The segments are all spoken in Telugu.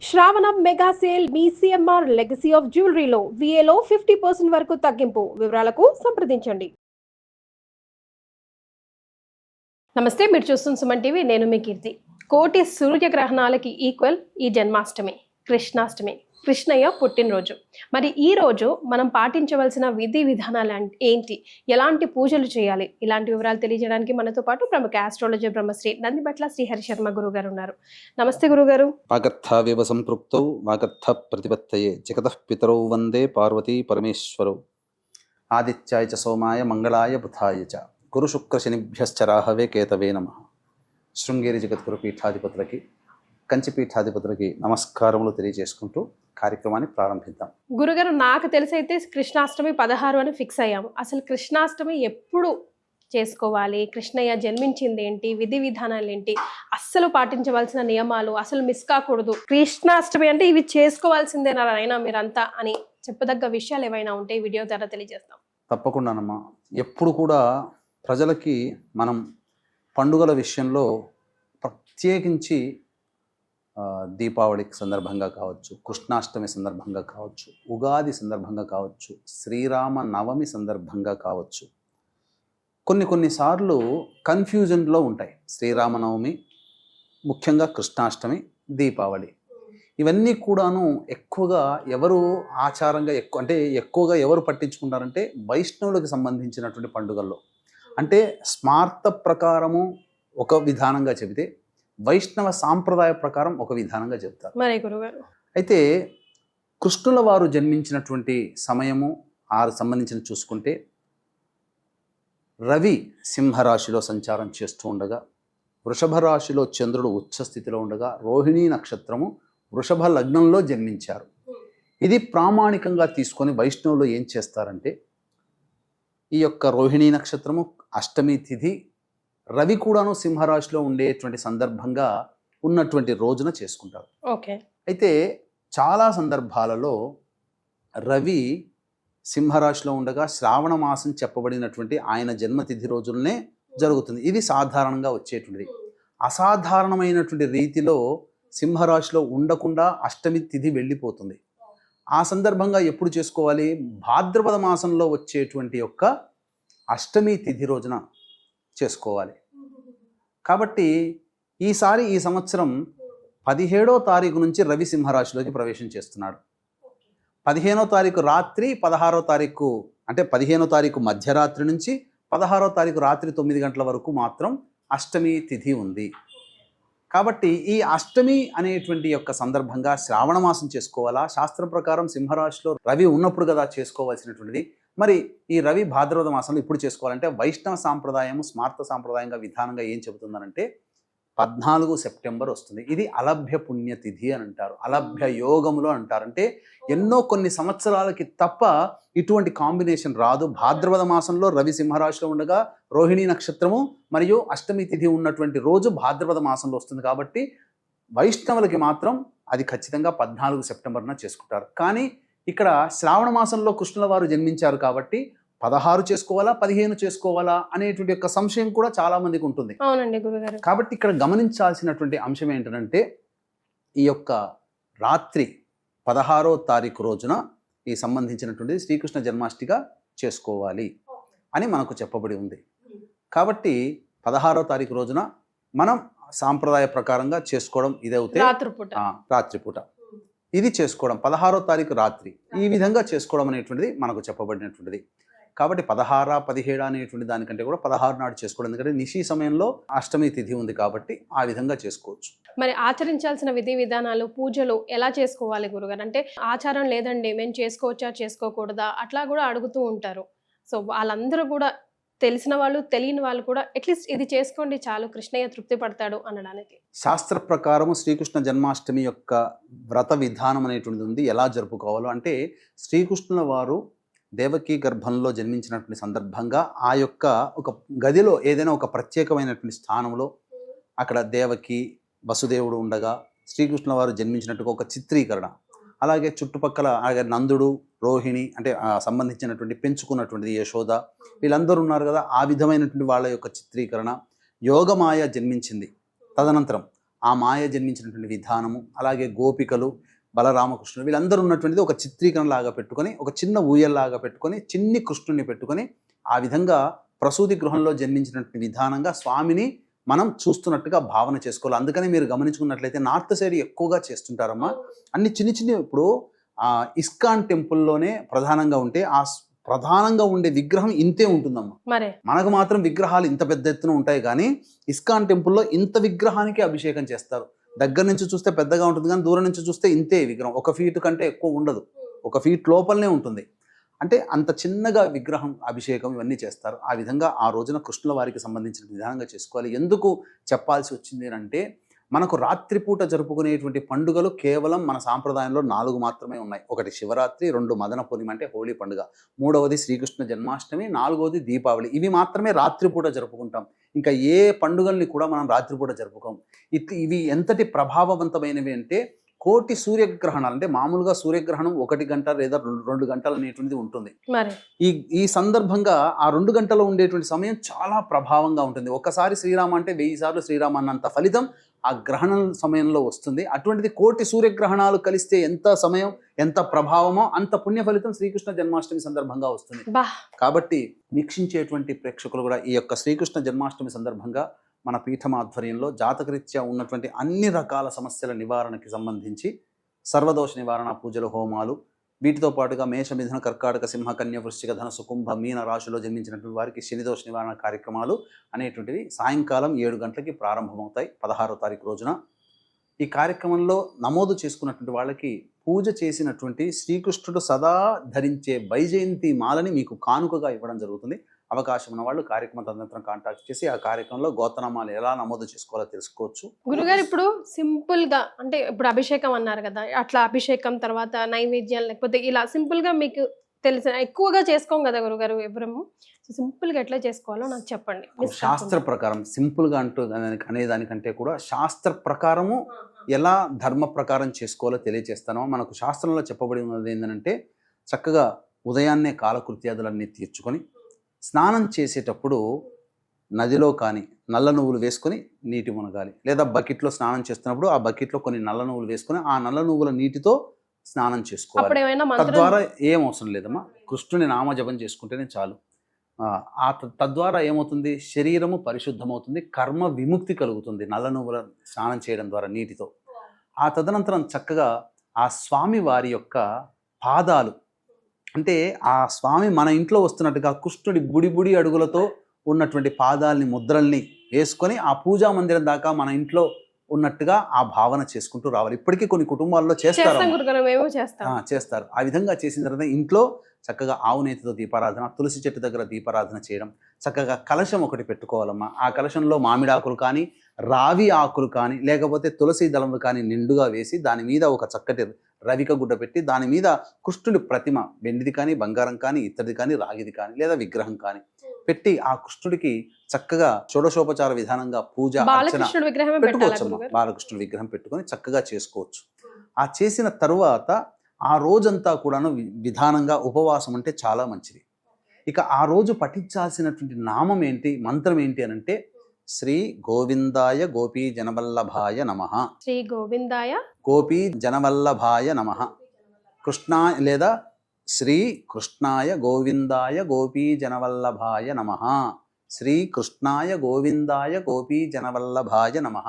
శ్రావణం మెగా సేల్ మీ సిఎంఆర్ లెగసీ ఆఫ్ జ్యువెలరీలో విఏలో 50% వరకు తగ్గింపు. వివరాలకు సంప్రదించండి. నమస్తే, మీరు చూస్తున్న సుమన్ టీవీ. నేను మీ కీర్తి. కోటి సూర్యగ్రహణాలకి ఈక్వల్ ఈ జన్మాష్టమి, కృష్ణాష్టమి, కృష్ణయ్య పుట్టినరోజు. మరి ఈ రోజు మనం పాటించవలసిన విధి విధానాలు ఏంటి, ఎలాంటి పూజలు చేయాలి, ఇలాంటి వివరాలు తెలియజేయడానికి మనతో పాటు ప్రముఖ ఆస్ట్రాలజీ బ్రహ్మశ్రీ నందిబట్ల శ్రీహరి శర్మ గురుగారు ఉన్నారు. నమస్తే గురుగారు. వాగర్థావేవ సంపృక్తౌ వాగర్థ ప్రతిపత్తయే జగతః పితరౌ వందే పార్వతీ పరమేశ్వరౌ. ఆదిత్యాయ చ సోమాయ మంగళాయ బుధాయ చ గురు శుక్ర శనిభ్యశ్చ రాహవే కేతవే నమః. శృంగేరి జగద్గురు పీఠాధిపతులకి, కంచి పీఠాధిపతులకి నమస్కారములు తెలియజేసుకుంటూ కార్యక్రమాన్ని ప్రారంభిద్దాం. గురుగారు, నాకు తెలిసైతే కృష్ణాష్టమి 16 అని ఫిక్స్ అయ్యాము. అసలు కృష్ణాష్టమి ఎప్పుడు చేసుకోవాలి, కృష్ణయ్య జన్మించింది ఏంటి, విధి విధానాలు ఏంటి, అస్సలు పాటించవలసిన నియమాలు, అసలు మిస్ కాకూడదు, కృష్ణాష్టమి అంటే ఇవి చేసుకోవాల్సిందేనా అయినా మీరంతా అని చెప్పదగ్గ విషయాలు ఏవైనా ఉంటే ఈ వీడియో ద్వారా తెలియజేస్తాం. తప్పకుండానమ్మా. ఎప్పుడు కూడా ప్రజలకి మనం పండుగల విషయంలో ప్రత్యేకించి దీపావళి సందర్భంగా కావచ్చు, కృష్ణాష్టమి సందర్భంగా కావచ్చు, ఉగాది సందర్భంగా కావచ్చు, శ్రీరామ నవమి సందర్భంగా కావచ్చు, కొన్నిసార్లు కన్ఫ్యూజన్లో ఉంటాయి. శ్రీరామనవమి, ముఖ్యంగా కృష్ణాష్టమి, దీపావళి, ఇవన్నీ కూడాను ఎక్కువగా ఎవరు ఆచారంగా ఎక్కువగా ఎవరు పట్టించుకుంటారంటే వైష్ణవులకు సంబంధించినటువంటి పండుగల్లో. అంటే స్మార్త ప్రకారము ఒక విధానంగా చెబితే, వైష్ణవ సాంప్రదాయ ప్రకారం ఒక విధానంగా చెప్తారు. మరి గురుగారు, అయితే కృష్ణుల వారు జన్మించినటువంటి సమయము సంబంధించిన చూసుకుంటే, రవి సింహరాశిలో సంచారం చేస్తూ ఉండగా, వృషభ రాశిలో చంద్రుడు ఉచ్చస్థితిలో ఉండగా, రోహిణీ నక్షత్రము వృషభ లగ్నంలో జన్మించారు. ఇది ప్రామాణికంగా తీసుకొని వైష్ణవులు ఏం చేస్తారంటే, ఈ యొక్క రోహిణీ నక్షత్రము అష్టమి తిథి, రవి కూడాను సింహరాశిలో ఉండేటువంటి సందర్భంగా ఉన్నటువంటి రోజున చేసుకుంటారు. ఓకే. అయితే చాలా సందర్భాలలో రవి సింహరాశిలో ఉండగా శ్రావణ మాసం చెప్పబడినటువంటి ఆయన జన్మతిథి రోజులనే జరుగుతుంది. ఇది సాధారణంగా వచ్చేటువంటిది. అసాధారణమైనటువంటి రీతిలో సింహరాశిలో ఉండకుండా అష్టమి తిథి వెళ్ళిపోతుంది. ఆ సందర్భంగా ఎప్పుడు చేసుకోవాలి? భాద్రపద మాసంలో వచ్చేటువంటి యొక్క అష్టమి తిథి రోజున చేసుకోవాలి. కాబట్టి ఈ సంవత్సరం 17వ తారీఖు నుంచి రవి సింహరాశిలోకి ప్రవేశం చేస్తున్నాడు. 15వ తారీఖు రాత్రి, 16వ తారీఖు అంటే 15వ తారీఖు మధ్యరాత్రి నుంచి 16వ తారీఖు రాత్రి 9 గంటల వరకు మాత్రం అష్టమి తిథి ఉంది. కాబట్టి ఈ అష్టమి అనేటువంటి యొక్క సందర్భంగా శ్రావణ మాసం చేసుకోవాలా? శాస్త్ర ప్రకారం సింహరాశిలో రవి ఉన్నప్పుడు కదా చేసుకోవాల్సినటువంటిది. మరి ఈ రవి భాద్రపద మాసంలో ఇప్పుడు చేసుకోవాలంటే వైష్ణవ సాంప్రదాయము స్మార్త సాంప్రదాయంగా విధానంగా ఏం చెబుతుందనంటే 14 సెప్టెంబర్ వస్తుంది. ఇది అలభ్య పుణ్యతిథి అని అంటారు, అలభ్య యోగములు అంటారు. అంటే కొన్ని సంవత్సరాలకి తప్ప ఇటువంటి కాంబినేషన్ రాదు. భాద్రపద మాసంలో రవి సింహరాశిలో ఉండగా రోహిణీ నక్షత్రము మరియు అష్టమి తిథి ఉన్నటువంటి రోజు భాద్రపద మాసంలో వస్తుంది. కాబట్టి వైష్ణవులకి మాత్రం అది ఖచ్చితంగా 14 సెప్టెంబర్న చేసుకుంటారు. కానీ ఇక్కడ శ్రావణ మాసంలో కృష్ణుల వారు జన్మించారు కాబట్టి 16 చేసుకోవాలా, 15 చేసుకోవాలా అనేటువంటి యొక్క సంశయం కూడా చాలా మందికి ఉంటుంది. అవునండి గురుగారు. కాబట్టి ఇక్కడ గమనించాల్సినటువంటి అంశం ఏంటంటే, ఈ యొక్క రాత్రి 16వ తారీఖు రోజున ఈ సంబంధించినటువంటి శ్రీకృష్ణ జన్మాష్టమిగా చేసుకోవాలి అని మనకు చెప్పబడి ఉంది. కాబట్టి 16వ తారీఖు రోజున మనం సాంప్రదాయ ప్రకారంగా చేసుకోవడం ఇదవుతే రాత్రిపూట ఇది చేసుకోవడం, 16వ తారీఖు రాత్రి ఈ విధంగా చేసుకోవడం అనేటువంటిది మనకు చెప్పబడినటువంటిది. కాబట్టి 16, 17 అనేటువంటి దానికంటే కూడా 16 నాడు చేసుకోవడం, ఎందుకంటే నిశి సమయంలో అష్టమి తిథి ఉంది కాబట్టి ఆ విధంగా చేసుకోవచ్చు. మరి ఆచరించాల్సిన విధి విధానాలు, పూజలు ఎలా చేసుకోవాలి గురుగారు? అంటే ఆచారం లేదండి, మేము చేసుకోవచ్చా చేసుకోకూడదా అట్లా కూడా అడుగుతూ ఉంటారు. సో వాళ్ళందరూ కూడా, తెలిసిన వాళ్ళు తెలియని వాళ్ళు కూడా అట్లీస్ట్ ఇది చేసుకోండి చాలు, కృష్ణయ్య తృప్తి పడతాడు అనడానికి. శాస్త్ర ప్రకారము శ్రీకృష్ణ జన్మాష్టమి యొక్క వ్రత విధానం అనేటువంటిది ఉంది. ఎలా జరుపుకోవాలో అంటే, శ్రీకృష్ణుల వారు దేవకీ గర్భంలో జన్మించినటువంటి సందర్భంగా ఆ యొక్క ఒక గదిలో ఏదైనా ఒక ప్రత్యేకమైనటువంటి స్థానంలో అక్కడ దేవకి వసుదేవుడు ఉండగా శ్రీకృష్ణుల వారు జన్మించినట్టుగా ఒక చిత్రీకరణ, అలాగే చుట్టుపక్కల నందుడు, రోహిణి అంటే సంబంధించినటువంటి పెంచుకున్నటువంటిది యశోద, వీళ్ళందరూ ఉన్నారు కదా, ఆ విధమైనటువంటి వాళ్ళ యొక్క చిత్రీకరణ. యోగమాయ జన్మించింది. తదనంతరం ఆ మాయ జన్మించినటువంటి విధానము, అలాగే గోపికలు, బలరామకృష్ణుడు వీళ్ళందరూ ఉన్నటువంటిది ఒక చిత్రీకరణ లాగా పెట్టుకొని, ఒక చిన్న ఊయల్లాగా పెట్టుకొని, చిన్ని కృష్ణుడిని పెట్టుకొని, ఆ విధంగా ప్రసూతి గృహంలో జన్మించినటువంటి విధానంగా స్వామిని మనం చూస్తున్నట్టుగా భావన చేసుకోవాలి. అందుకని మీరు గమనించుకున్నట్లయితే నార్త్ సైడ్ ఎక్కువగా చేస్తుంటారమ్మా. అన్ని చిన్ని చిన్ని ఇప్పుడు ఇస్కాన్ టెంపుల్లోనే ప్రధానంగా ఉంటే ఆ ప్రధానంగా ఉండే విగ్రహం ఇంతే ఉంటుందమ్మా. మనకు మాత్రం విగ్రహాలు ఇంత పెద్ద ఎత్తున ఉంటాయి, కానీ ఇస్కాన్ టెంపుల్లో ఇంత విగ్రహానికి అభిషేకం చేస్తారు. దగ్గర నుంచి చూస్తే పెద్దగా ఉంటుంది, కానీ దూరం నుంచి చూస్తే ఇంతే విగ్రహం. 1 ఫీట్ కంటే ఎక్కువ ఉండదు, 1 ఫీట్ లోపలనే ఉంటుంది. అంటే అంత చిన్నగా విగ్రహం అభిషేకం ఇవన్నీ చేస్తారు. ఆ విధంగా ఆ రోజున కృష్ణుల వారికి సంబంధించిన విధానంగా చేసుకోవాలి. ఎందుకు చెప్పాల్సి వచ్చింది అంటే, మనకు రాత్రిపూట జరుపుకునేటువంటి పండుగలు కేవలం మన సాంప్రదాయంలో 4 మాత్రమే ఉన్నాయి. 1 శివరాత్రి, 2 మదన పూర్ణిమ అంటే హోలీ పండుగ, 3వది శ్రీకృష్ణ జన్మాష్టమి, 4వది దీపావళి. ఇవి మాత్రమే రాత్రిపూట జరుపుకుంటాం. ఇంకా ఏ పండుగల్ని కూడా మనం రాత్రిపూట జరుపుకోం. ఇవి ఎంతటి ప్రభావవంతమైనవి అంటే, కోటి సూర్యగ్రహణాలు అంటే మామూలుగా సూర్యగ్రహణం 1 గంట లేదా 2 గంటలు అనేటువంటిది ఉంటుంది. ఈ సందర్భంగా ఆ 2 గంటలో ఉండేటువంటి సమయం చాలా ప్రభావంగా ఉంటుంది. ఒక్కసారి శ్రీరామ అంటే 1000 సార్లు శ్రీరామ అన్నంత ఫలితం ఆ గ్రహణం సమయంలో వస్తుంది. అటువంటిది కోటి సూర్యగ్రహణాలు కలిస్తే ఎంత సమయం, ఎంత ప్రభావమో అంత పుణ్య ఫలితం శ్రీకృష్ణ జన్మాష్టమి సందర్భంగా వస్తుంది. కాబట్టి వీక్షించేటువంటి ప్రేక్షకులు కూడా ఈ యొక్క శ్రీకృష్ణ జన్మాష్టమి సందర్భంగా మన పీఠం ఆధ్వర్యంలో జాతకరీత్యా ఉన్నటువంటి అన్ని రకాల సమస్యల నివారణకి సంబంధించి సర్వదోష నివారణ పూజలు, హోమాలు, వీటితో పాటుగా మేష, మిథున, కర్కాటక, సింహ, కన్య, వృశ్చిక, ధనుసు, కుంభ, మీన రాశిలో జన్మించినటువంటి వారికి శనిదోష నివారణ కార్యక్రమాలు అనేటువంటివి సాయంకాలం 7 గంటలకి ప్రారంభమవుతాయి 16వ తారీఖు రోజున. ఈ కార్యక్రమంలో నమోదు చేసుకున్నటువంటి వాళ్ళకి పూజ చేసినటువంటి శ్రీకృష్ణుడు సదా ధరించే వైజయంతి మాలని మీకు కానుకగా ఇవ్వడం జరుగుతుంది. అవకాశం ఉన్న వాళ్ళు కార్యక్రమం తదనంతరం కాంటాక్ట్ చేసి ఆ కార్యక్రమంలో గోతనామాలు ఎలా నమోదు చేసుకోవాలో తెలుసుకోవచ్చు. గురుగారు, ఇప్పుడు సింపుల్ గా అంటే ఇప్పుడు అభిషేకం అన్నారు కదా, అట్లా అభిషేకం తర్వాత నైవేద్యం లేకపోతే ఇలా సింపుల్ గా మీకు తెలిసిన ఎక్కువగా చేసుకోం కదా గురుగారు ఎవరము, సింపుల్ గా ఎట్లా చేసుకోవాలో నాకు చెప్పండి. శాస్త్ర ప్రకారం సింపుల్ గా అంటూ అనేదానికంటే కూడా శాస్త్ర ప్రకారము ఎలా ధర్మ ప్రకారం చేసుకోవాలో తెలియజేస్తానో. మనకు శాస్త్రంలో చెప్పబడి ఉన్నది ఏంటంటే, చక్కగా ఉదయాన్నే కాలకృత్యాదులన్నీ తీర్చుకొని స్నానం చేసేటప్పుడు నదిలో కానీ నల్ల నువ్వులు వేసుకొని నీటి మునగాలి, లేదా బకెట్లో స్నానం చేస్తున్నప్పుడు ఆ బకెట్లో కొన్ని నల్ల నువ్వులు వేసుకొని ఆ నల్ల నువ్వుల నీటితో స్నానం చేసుకోవాలి. తద్వారా ఏం అవసరం లేదమ్మా, కృష్ణుని నామజపం చేసుకుంటేనే చాలు. తద్వారా ఏమవుతుంది, శరీరము పరిశుద్ధమవుతుంది, కర్మ విముక్తి కలుగుతుంది నల్ల నువ్వుల స్నానం చేయడం ద్వారా నీటితో. ఆ తదనంతరం చక్కగా ఆ స్వామి వారి యొక్క పాదాలు, అంటే ఆ స్వామి మన ఇంట్లో వస్తున్నట్టుగా కృష్ణుడి బుడి అడుగులతో ఉన్నటువంటి పాదాలని, ముద్రల్ని వేసుకొని ఆ పూజా మందిరం దాకా మన ఇంట్లో ఉన్నట్టుగా ఆ భావన చేసుకుంటూ రావాలి. ఇప్పటికీ కొన్ని కుటుంబాల్లో చేస్తారు. ఆ విధంగా చేసిన తర్వాత ఇంట్లో చక్కగా ఆవు నేతితో దీపారాధన, తులసి చెట్టు దగ్గర దీపారాధన చేయడం, చక్కగా కలశం ఒకటి పెట్టుకోవాలమ్మా. ఆ కలశంలో మామిడాకులు కానీ, రావి ఆకులు కానీ, లేకపోతే తులసి దళములు కానీ నిండుగా వేసి దాని మీద ఒక చక్కటి రవిక గుడ్డ పెట్టి దాని మీద కృష్ణుడి ప్రతిమ, వెండిది కానీ, బంగారం కానీ, ఇత్తడిది కానీ, రాగిది కానీ, లేదా విగ్రహం కానీ పెట్టి ఆ కృష్ణుడికి చక్కగా షోడశోపచార విధానంగా పూజ అర్చన పెట్టుకోవచ్చమ్మా. బాలకృష్ణుడి విగ్రహం పెట్టుకొని చక్కగా చేసుకోవచ్చు. ఆ చేసిన తరువాత ఆ రోజంతా కూడాను విధానంగా ఉపవాసం అంటే చాలా మంచిది. ఇక ఆ రోజు పఠించాల్సినటువంటి నామం ఏంటి, మంత్రం ఏంటి అని అంటే, శ్రీ గోవిందాయ గోపీ జనవల్లభాయ నమః, శ్రీ గోవిందాయ గోపీ జనవల్లభాయ నమః, కృష్ణ లేదా శ్రీ కృష్ణాయ గోవిందాయ గోపీ జనవల్లభాయ నమః, శ్రీ కృష్ణాయ గోవిందాయ గోపీ జనవల్లభాయ నమః,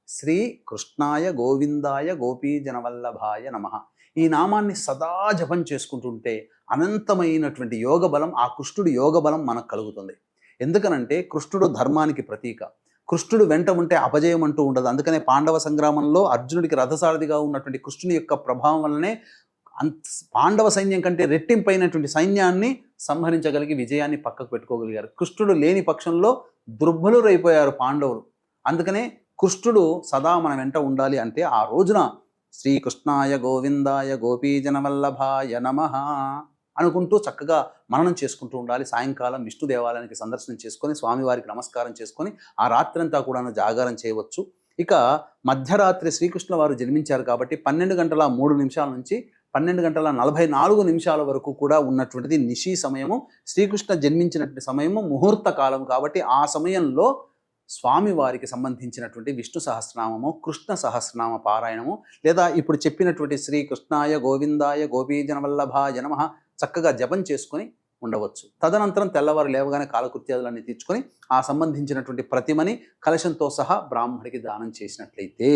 శ్రీ కృష్ణాయ గోవిందాయ గోపీ జనవల్లభాయ నమః. ఈ నామాన్ని సదా జపం చేసుకుంటుంటే అనంతమైనటువంటి యోగ బలం, ఆ కృష్ణుడి యోగ బలం మనకు కలుగుతుంది. ఎందుకనంటే కృష్ణుడు ధర్మానికి ప్రతీక. కృష్ణుడు వెంట ఉంటే అపజయం అంటూ ఉండదు. అందుకనే పాండవ సంగ్రామంలో అర్జునుడికి రథసారథిగా ఉన్నటువంటి కృష్ణుని యొక్క ప్రభావం వల్లనే పాండవ సైన్యం కంటే రెట్టింపైనటువంటి సైన్యాన్ని సంహరించగలిగి విజయాన్ని పక్కకు పెట్టుకోగలిగారు. కృష్ణుడు లేని పక్షంలో దుర్బలురైపోయారు పాండవులు. అందుకనే కృష్ణుడు సదా మన వెంట ఉండాలి అంటే ఆ రోజున శ్రీకృష్ణాయ గోవిందాయ గోపీజనవల్లభాయ నమః అనుకుంటూ చక్కగా మననం చేసుకుంటూ ఉండాలి. సాయంకాలం విష్ణు దేవాలయానికి సందర్శనం చేసుకొని స్వామివారికి నమస్కారం చేసుకొని ఆ రాత్రంతా కూడా జాగారం చేయవచ్చు. ఇక మధ్యరాత్రి శ్రీకృష్ణుల వారు జన్మించారు కాబట్టి 12:03 నుంచి 12:44 వరకు కూడా ఉన్నటువంటిది నిశీ సమయము. శ్రీకృష్ణ జన్మించినటువంటి సమయము ముహూర్త కాలం కాబట్టి ఆ సమయంలో స్వామి వారికి సంబంధించినటువంటి విష్ణు సహస్రనామము, కృష్ణ సహస్రనామ పారాయణము, లేదా ఇప్పుడు చెప్పినటువంటి శ్రీ కృష్ణాయ గోవిందాయ గోపీజనవల్లభాయ నమః చక్కగా జపం చేసుకొని ఉండవచ్చు. తదనంతరం తెల్లవారు లేవగానే కాలకృత్యాదులన్నీ తీర్చుకొని ఆ సంబంధించినటువంటి ప్రతిమని కలశంతో సహా బ్రాహ్మడికి దానం చేసినట్లయితే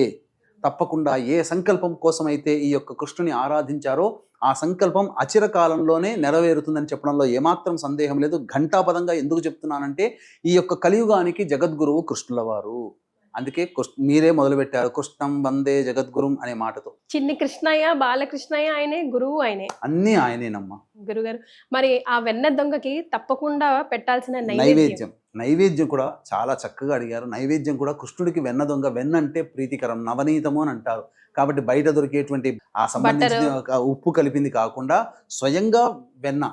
తప్పకుండా ఏ సంకల్పం కోసమైతే ఈ యొక్క కృష్ణుని ఆరాధించారో ఆ సంకల్పం అచిరకాలంలోనే నెరవేరుతుందని చెప్పడంలో ఏమాత్రం సందేహం లేదు. ఘంటాపదంగా ఎందుకు చెప్తున్నానంటే ఈ యొక్క కలియుగానికి జగద్గురువు కృష్ణుల వారు. అందుకే మీరే మొదలుపెట్టారు కృష్ణం వందే జగద్గురుం అనే మాటతో. చిన్ని కృష్ణయ్య, బాలకృష్ణయ్య ఆయనే, గురువు ఆయనే, అన్నీ ఆయనేనమ్మా. గురుగారు. మరి ఆ వెన్న దొంగకి తప్పకుండా పెట్టాల్సిన నైవేద్యం కూడా చాలా చక్కగా అడిగారు. నైవేద్యం కూడా కృష్ణుడికి వెన్న దొంగ, వెన్న అంటే ప్రీతికరం, నవనీతము అని అంటారు. కాబట్టి బయట దొరికేటువంటి ఆ సంబంధించిన ఉప్పు కలిపింది కాకుండా స్వయంగా వెన్న,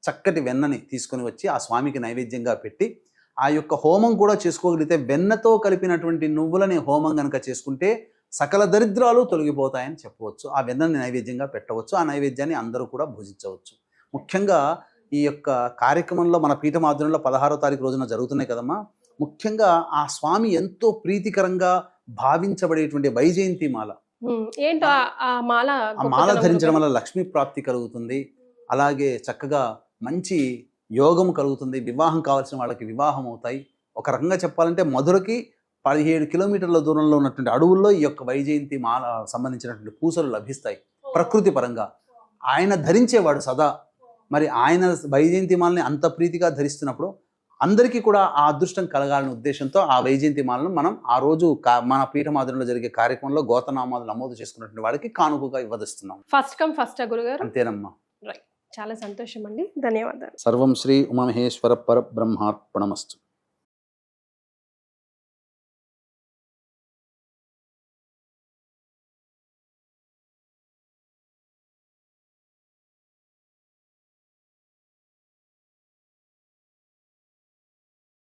చక్కటి వెన్నని తీసుకొని వచ్చి ఆ స్వామికి నైవేద్యంగా పెట్టి ఆ యొక్క హోమం కూడా చేసుకోగలిగితే, వెన్నతో కలిపినటువంటి నువ్వులని హోమం కనుక చేసుకుంటే సకల దరిద్రాలు తొలగిపోతాయని చెప్పవచ్చు. ఆ వెన్నని నైవేద్యంగా పెట్టవచ్చు. ఆ నైవేద్యాన్ని అందరూ కూడా భుజించవచ్చు. ముఖ్యంగా ఈ యొక్క కార్యక్రమంలో మన పీఠమాధ్వర్యంలో 16వ తారీఖు రోజున జరుగుతున్నాయి కదమ్మా. ముఖ్యంగా ఆ స్వామి ఎంతో ప్రీతికరంగా భావించబడేటువంటి వైజయంతి మాల. ఏంటో ఆ మాల ధరించడం వల్ల లక్ష్మీ ప్రాప్తి కలుగుతుంది. అలాగే చక్కగా మంచి యోగం కలుగుతుంది. వివాహం కావాల్సిన వాళ్ళకి వివాహం అవుతాయి. ఒక రకంగా చెప్పాలంటే మధురకి 17 కిలోమీటర్ల దూరంలో ఉన్నటువంటి అడవుల్లో ఈ యొక్క వైజయంతి మాల సంబంధించినటువంటి పూసలు లభిస్తాయి. ప్రకృతి పరంగా ఆయన ధరించేవాడు సదా. మరి ఆయన వైజయంతి మాలని అంత ప్రీతిగా ధరిస్తున్నప్పుడు అందరికీ కూడా ఆ అదృష్టం కలగాలనే ఉద్దేశంతో ఆ వైజయంతి మాలను మనం ఆ రోజు మన పీఠమాధ్వర్యంలో జరిగే కార్యక్రమంలో గోతనామాలు నమోదు చేసుకున్నటువంటి వాడికి కానుకగా ఇవ్వదిస్తున్నాం. ఫస్ట్ కమ్ ఫస్ట్ గురుగారు. అంతేనమ్మా. చాలా సంతోషం అండి, ధన్యవాదాలు. సర్వం శ్రీ ఉమామహేశ్వర పరబ్రహ్మార్పణమస్తు.